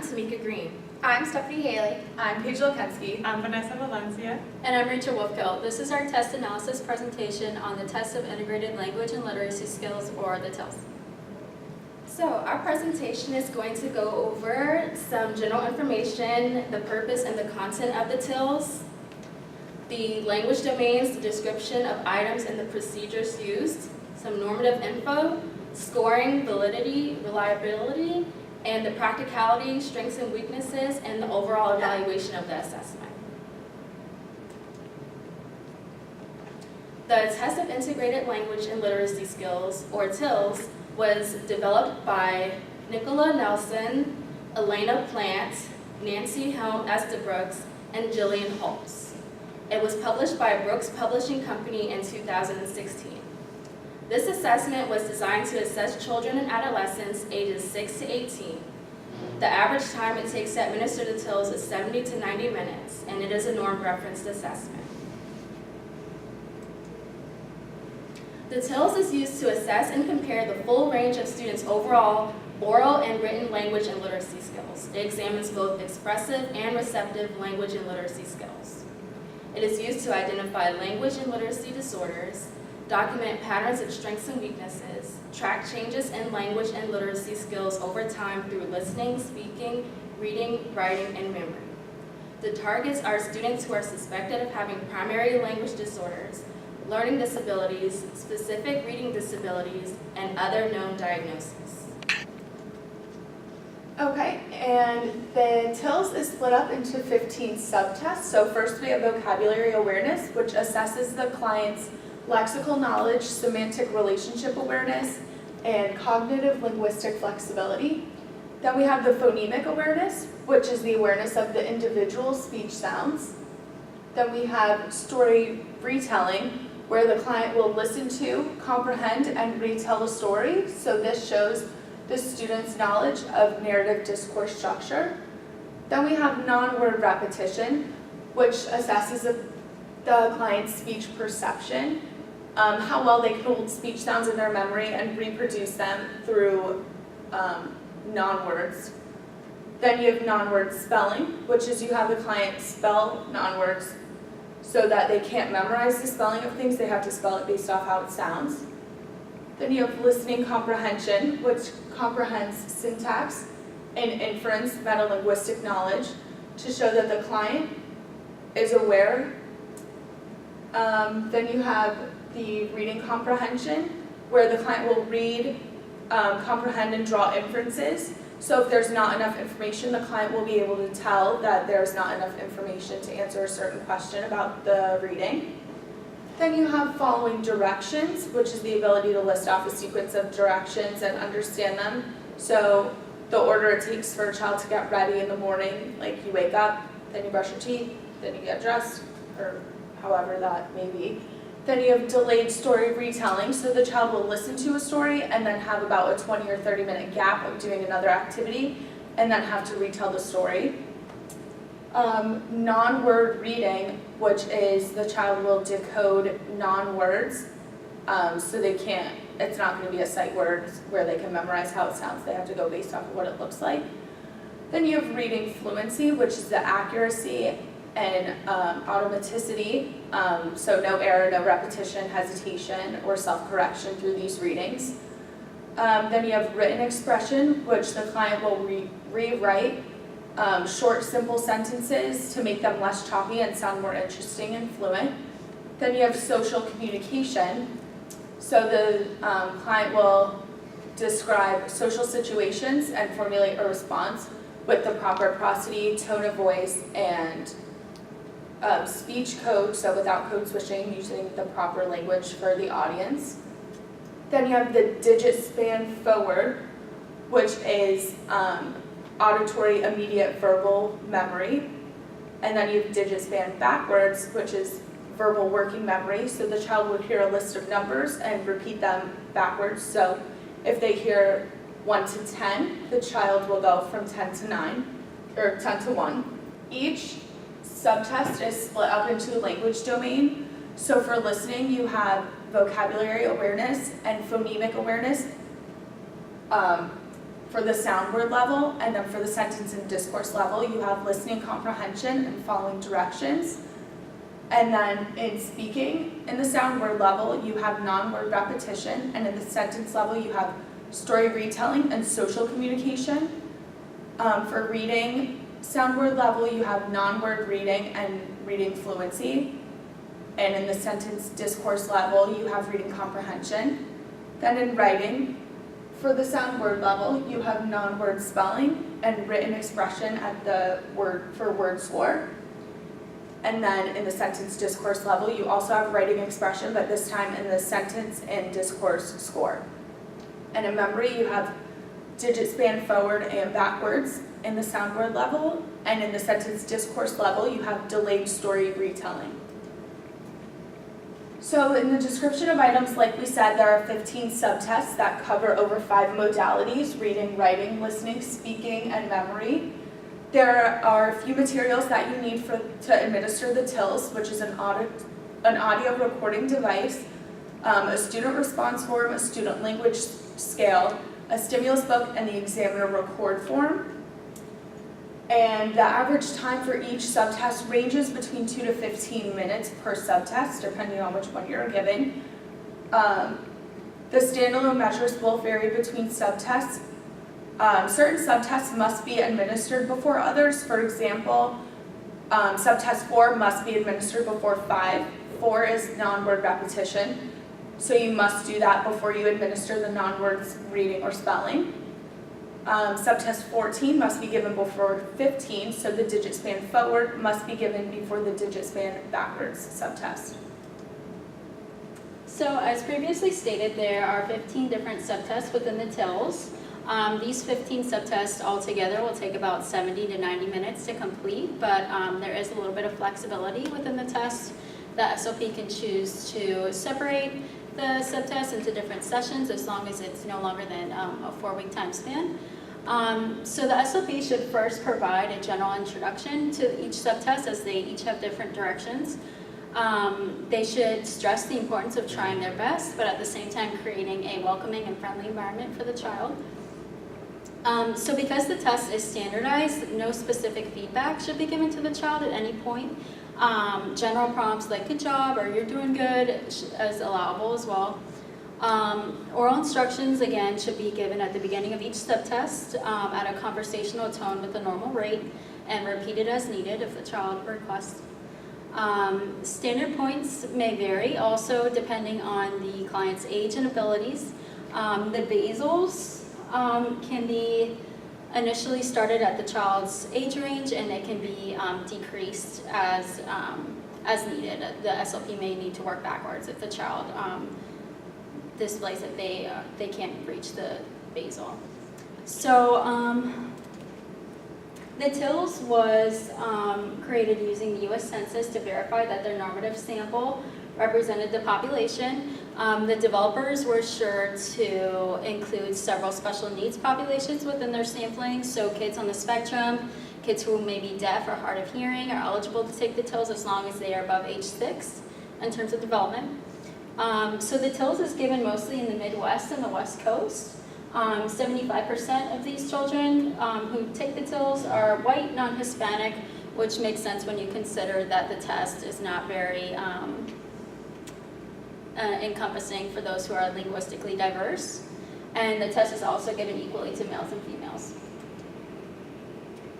Tamika Green. I'm Stephanie Haley. I'm Paige Lukensky. I'm Vanessa Valencia. And I'm Rachel Wolfkill. This is our test analysis presentation on the Test of Integrated Language and Literacy Skills, or the TILS. So our presentation is going to go over some general information, the purpose and the content of the TILS, the language domains, the description of items and the procedures used, some normative info, scoring, validity, reliability, and the practicality, strengths and weaknesses, and the overall evaluation of the assessment. The Test of Integrated Language and Literacy Skills, or TILS, was developed by Nicola Nelson, Elena Plant, Nancy Helm Estabrooks, and Jillian Holtz. It was published by Brooks Publishing Company in 2016. This assessment was designed to assess children and adolescents ages 6 to 18. The average time it takes to administer the TILS is 70 to 90 minutes, and it is a norm referenced assessment. The TILS is used to assess and compare the full range of students' overall oral and written language and literacy skills. It examines both expressive and receptive language and literacy skills. It is used to identify language and literacy disorders, document patterns of strengths and weaknesses, track changes in language and literacy skills over time through listening, speaking, reading, writing, and memory. The targets are students who are suspected of having primary language disorders, learning disabilities, specific reading disabilities, and other known diagnoses. Okay, and the TILS is split up into 15 subtests. So first we have vocabulary awareness, which assesses the client's lexical knowledge, semantic relationship awareness, and cognitive linguistic flexibility. Then we have the phonemic awareness, which is the awareness of the individual speech sounds. Then we have story retelling, where the client will listen to, comprehend, and retell a story. So this shows the student's knowledge of narrative discourse structure. Then we have non-word repetition, which assesses the client's speech perception, how well they can hold speech sounds in their memory and reproduce them through non-words. Then you have non-word spelling, which is you have the client spell non-words so that they can't memorize the spelling of things, they have to spell it based off how it sounds. Then you have listening comprehension, which comprehends syntax and inference metalinguistic knowledge to show that the client is aware. Then you have the reading comprehension, where the client will read, comprehend, and draw inferences. So if there's not enough information, the client will be able to tell that there's not enough information to answer a certain question about the reading. Then you have following directions, which is the ability to list off a sequence of directions and understand them. So the order it takes for a child to get ready in the morning, like you wake up, then you brush your teeth, then you get dressed, or however that may be. Then you have delayed story retelling, so the child will listen to a story and then have about a 20 or 30 minute gap of doing another activity and then have to retell the story. Non-word reading, which is the child will decode non-words, so they can't, it's not going to be a sight word where they can memorize how it sounds, they have to go based off of what it looks like. Then you have reading fluency, which is the accuracy and automaticity, so no error, no repetition, hesitation, or self-correction through these readings. Then you have written expression, which the client will rewrite short, simple sentences to make them less choppy and sound more interesting and fluent. Then you have social communication, so the client will describe social situations and formulate a response with the proper prosody, tone of voice, and speech code, so without code switching, using the proper language for the audience. Then you have the digit span forward, which is auditory immediate verbal memory. And then you have digit span backwards, which is verbal working memory, so the child would hear a list of numbers and repeat them backwards. So if they hear 1 to 10, the child will go from 10 to 9, or 10 to 1. Each subtest is split up into a language domain. So for listening, you have vocabulary awareness and phonemic awareness. for the sound word level, and then for the sentence and discourse level, you have listening comprehension and following directions. And then in speaking, in the sound word level, you have non-word repetition, and in the sentence level, you have story retelling and social communication. For reading, sound word level, you have non-word reading and reading fluency. And in the sentence discourse level, you have reading comprehension. Then in writing, for the sound word level, you have non-word spelling and written expression at the word score. And then in the sentence discourse level, you also have writing expression, but this time in the sentence and discourse score. And in memory, you have digit span forward and backwards in the sound word level, and in the sentence discourse level, you have delayed story retelling. So in the description of items, like we said, there are 15 subtests that cover over 5 modalities: reading, writing, listening, speaking, and memory. There are a few materials that you need to administer the TILs, which is an audio recording device, a student response form, a student language scale, a stimulus book, and the examiner record form. And the average time for each subtest ranges between 2 to 15 minutes per subtest, depending on which one you're given. The standalone measures will vary between subtests. Certain subtests must be administered before others. For example, subtest 4 must be administered before 5. 4 is non-word repetition, so you must do that before you administer the non-words reading or spelling. Subtest 14 must be given before 15, so the digit span forward must be given before the digit span backwards subtest. So as previously stated, there are 15 different subtests within the TILs. These 15 subtests altogether will take about 70 to 90 minutes to complete, but there is a little bit of flexibility within the test. The SLP can choose to separate the subtests into different sessions as long as it's no longer than a 4-week time span. So the SLP should first provide a general introduction to each subtest, as they each have different directions. They should stress the importance of trying their best, but at the same time creating a welcoming and friendly environment for the child. So because the test is standardized, no specific feedback should be given to the child at any point. General prompts like "good job" or "you're doing good" is allowable as well. Oral instructions, again, should be given at the beginning of each subtest at a conversational tone with a normal rate, and repeated as needed if the child requests. Standard points may vary also depending on the client's age and abilities. The basals can be initially started at the child's age range, and it can be decreased as needed. The SLP may need to work backwards if the child displays that they can't reach the basal. So the TILs was created using the U.S. Census to verify that their normative sample represented the population. The developers were sure to include several special needs populations within their sampling, so kids on the spectrum, kids who may be deaf or hard of hearing are eligible to take the TILs as long as they are above age 6 in terms of development. So the TILs is given mostly in the Midwest and the West Coast. 75% of these children who take the TILs are white, non-Hispanic, which makes sense when you consider that the test is not very encompassing for those who are linguistically diverse. And the test is also given equally to males and females.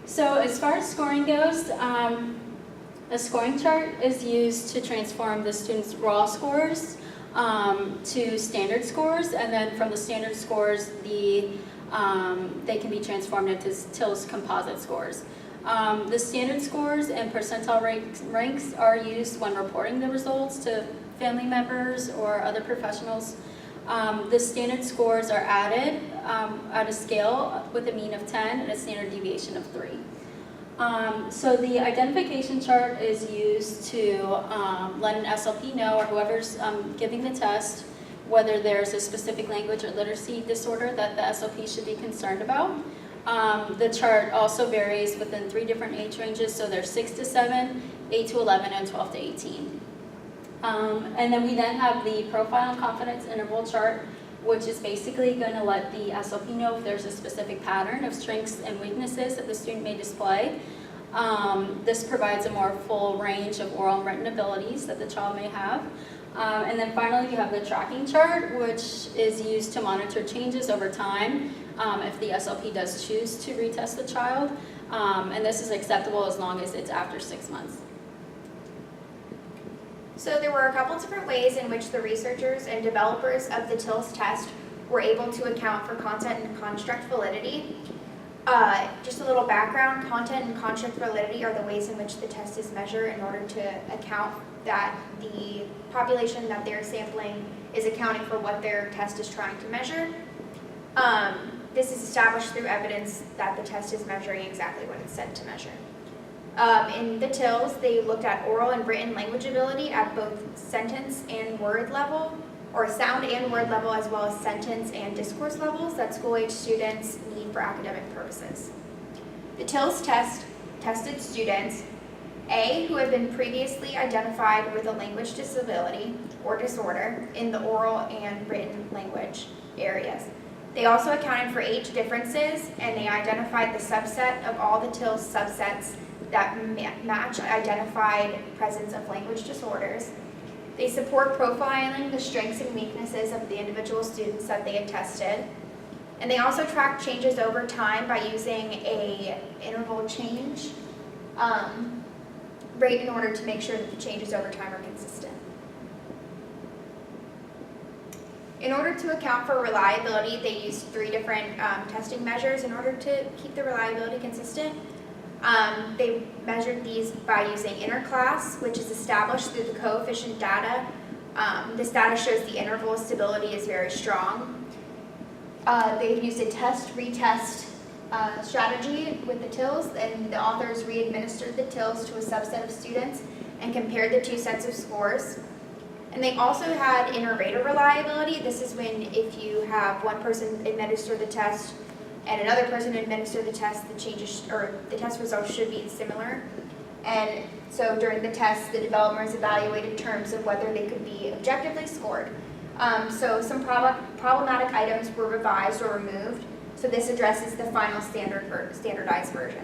So as far as scoring goes, a scoring chart is used to transform the students' raw scores to standard scores, and then from the standard scores, they can be transformed into TILS composite scores. The standard scores and percentile ranks are used when reporting the results to family members or other professionals. The standard scores are added at a scale with a mean of 10 and a standard deviation of 3. So the identification chart is used to let an SLP know, or whoever's giving the test, whether there's a specific language or literacy disorder that the SLP should be concerned about. The chart also varies within 3 different age ranges, so there's 6 to 7, 8 to 11, and 12 to 18. And then we then have the profile and confidence interval chart, which is basically going to let the SLP know if there's a specific pattern of strengths and weaknesses that the student may display. This provides a more full range of oral and written abilities that the child may have. And then finally, you have the tracking chart, which is used to monitor changes over time if the SLP does choose to retest the child. And this is acceptable as long as it's after 6 months. So there were a couple different ways in which the researchers and developers of the TILS test were able to account for content and construct validity. Just a little background, content and construct validity are the ways in which the test is measured in order to account that the population that they're sampling is accounting for what their test is trying to measure. This is established through evidence that the test is measuring exactly what it's said to measure. In the TILS, they looked at oral and written language ability at both sentence and word level, or sound and word level, as well as sentence and discourse levels that school-age students need for academic purposes. The TILS test tested students, A, who had been previously identified with a language disability or disorder in the oral and written language areas. They also accounted for age differences, and they identified the subset of all the TILS subsets that match identified presence of language disorders. They support profiling the strengths and weaknesses of the individual students that they had tested. And they also track changes over time by using a interval change rate in order to make sure that the changes over time are consistent. In order to account for reliability, they used 3 different testing measures in order to keep the reliability consistent. They measured these by using interclass, which is established through the coefficient data. This data shows the interval stability is very strong. They used a test-retest strategy with the TILS, and the authors re-administered the TILS to a subset of students and compared the 2 sets of scores. And they also had inter-rater reliability. This is when if you have one person administer the test and another person administer the test, the changes or the test results should be similar. And so during the test, the developers evaluated terms of whether they could be objectively scored. So some problematic items were revised or removed. So this addresses the final standardized version.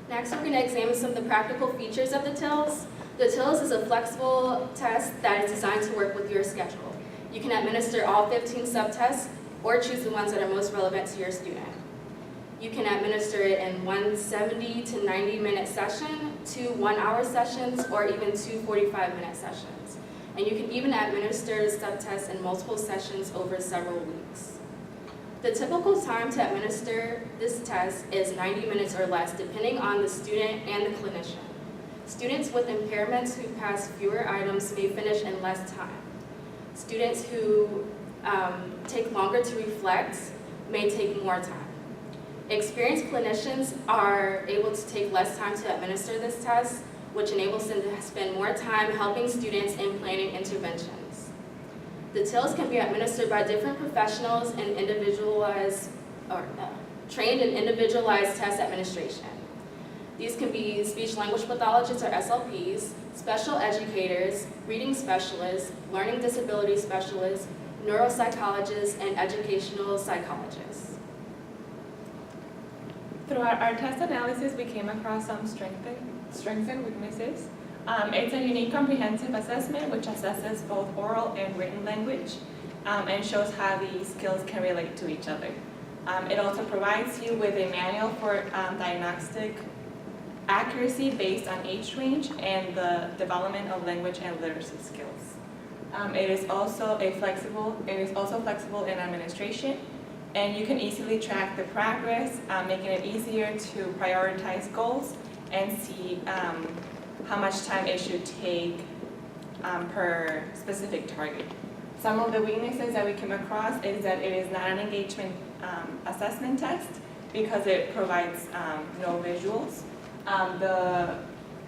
Next, we're going to examine some of the practical features of the TILS. The TILS is a flexible test that is designed to work with your schedule. You can administer all 15 subtests or choose the ones that are most relevant to your student. You can administer it in one 70 to 90 minute session, 2 1-hour sessions, or even 2 45-minute sessions. And you can even administer subtests in multiple sessions over several weeks. The typical time to administer this test is 90 minutes or less, depending on the student and the clinician. Students with impairments who pass fewer items may finish in less time. Students who take longer to reflect may take more time. Experienced clinicians are able to take less time to administer this test, which enables them to spend more time helping students in planning interventions. The TILS can be administered by different professionals and trained in individualized test administration. These can be speech-language pathologists or SLPs, special educators, reading specialists, learning disability specialists, neuropsychologists, and educational psychologists. Throughout our test analysis, we came across some strengths and weaknesses. It's a unique comprehensive assessment which assesses both oral and written language and shows how these skills can relate to each other. It also provides you with a manual for diagnostic accuracy based on age range and the development of language and literacy skills. It is also flexible in administration, and you can easily track the progress, making it easier to prioritize goals and see how much time it should take per specific target. Some of the weaknesses that we came across is that it is not an engagement assessment test because it provides no visuals. The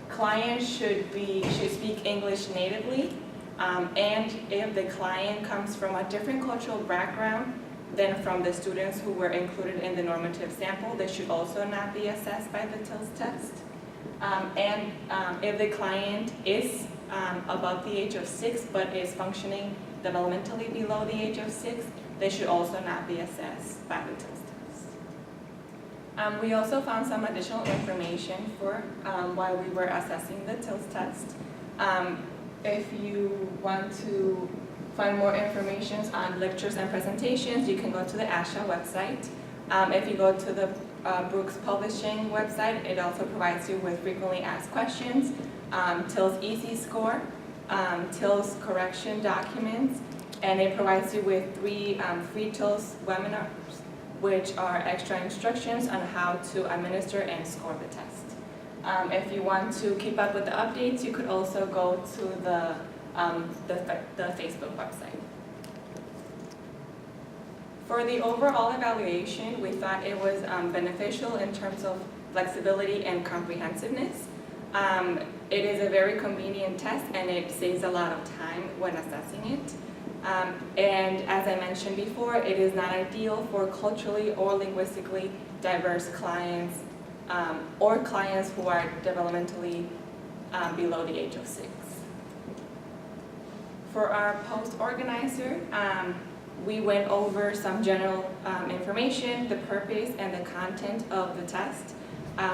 client should speak English natively, and if the client comes from a different cultural background than from the students who were included in the normative sample, they should also not be assessed by the TILS test. And if the client is above the age of 6 but is functioning developmentally below the age of 6, they should also not be assessed by the TILS test. We also found some additional information for while we were assessing the TILS test. If you want to find more information on lectures and presentations, you can go to the ASHA website. If you go to the Brooks Publishing website, it also provides you with frequently asked questions, TILS EC score, TILS correction documents, and it provides you with 3 free TILS webinars, which are extra instructions on how to administer and score the test. If you want to keep up with the updates, you could also go to the Facebook website. For the overall evaluation, we thought it was beneficial in terms of flexibility and comprehensiveness. It is a very convenient test and it saves a lot of time when assessing it. And as I mentioned before, it is not ideal for culturally or linguistically diverse clients or clients who are developmentally below the age of 6. For our post organizer, we went over some general information, the purpose and the content of the test.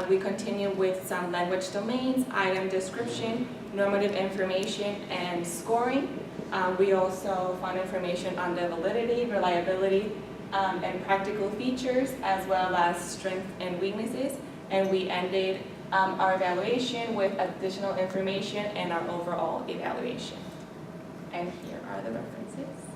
We continue with some language domains, item description, normative information, and scoring. We also found information on the validity, reliability, and practical features, as well as strengths and weaknesses. And we ended our evaluation with additional information and our overall evaluation. And here are the references.